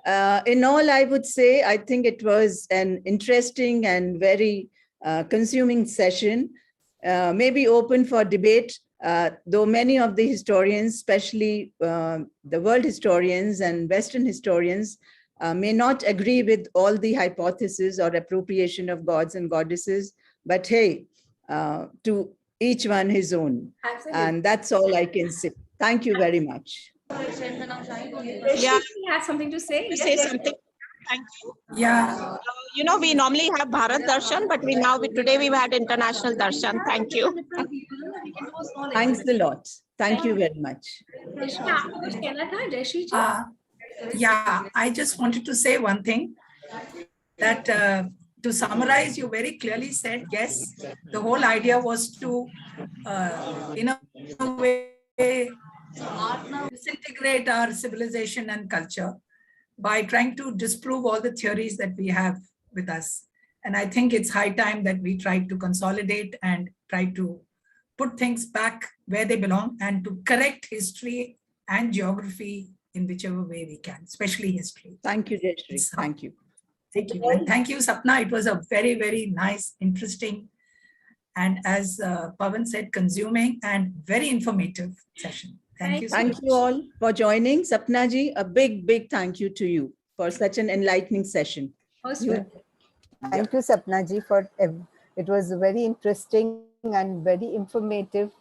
In all, I would say, I think it was an interesting and very consuming session, maybe open for debate, though many of the historians, especially the world historians and Western historians, may not agree with all the hypotheses or appropriation of gods and goddesses, but hey, to each one his own. Absolutely. And that's all I can say. Thank you very much. Yeah. She has something to say. Say Yes, something. Thank you. Yeah, You know, we normally have Bharat Darshan, but today we've had International Darshan. Thank you. Thanks a lot. Thank you very much. yeah, I just wanted to say one thing, that to summarize, you very clearly said, yes, the whole idea was to, in a way, disintegrate our civilization and culture by trying to disprove all the theories that we have with us. And I think it's high time that we try to consolidate and try to put things back where they belong and to correct history and geography in whichever way we can, especially history. Thank you, Jayashree. Thank you. Thank you. And thank you, Sapna. It was a very, very nice, interesting, and as Pawan said, consuming and very informative session. Thank you so Thank much. you all for joining. Sapna ji, a big, big thank you to you for such an enlightening session. Most You- welcome. Thank you, Sapna ji, for it was a very interesting and very informative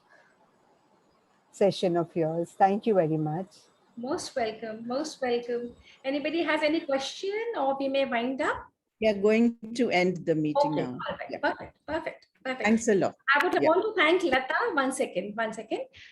session of yours. Thank you very much. Most welcome. Most welcome. Anybody has any question, or we may wind up? We are going to end the meeting Okay, now. all right. Yeah. Perfect. Perfect. Perfect. Thanks a lot. I would Yeah. want to thank Lata. One second.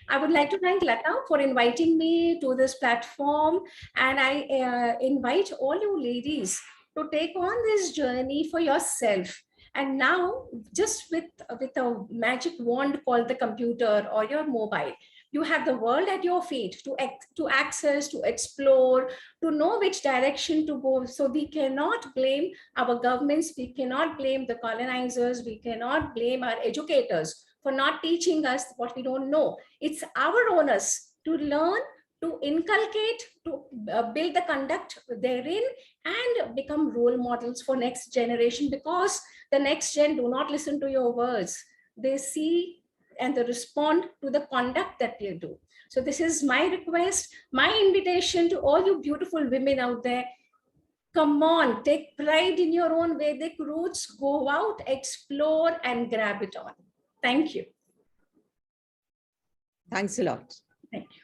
I would like to thank Lata for inviting me to this platform. And I invite all you ladies to take on this journey for yourself. And now, just with a magic wand called the computer or your mobile, you have the world at your feet to access, to explore, to know which direction to go. So we cannot blame our governments, we cannot blame the colonizers, we cannot blame our educators for not teaching us what we don't know. It's our onus to learn, to inculcate, to build the conduct therein, and become role models for next generation, because the next gen do not listen to your words. They see and they respond to the conduct that you do. So this is my request, my invitation to all you beautiful women out there. Come on, take pride in your own Vedic roots, go out, explore, and grab it on. Thank you. Thanks a lot. Thank you.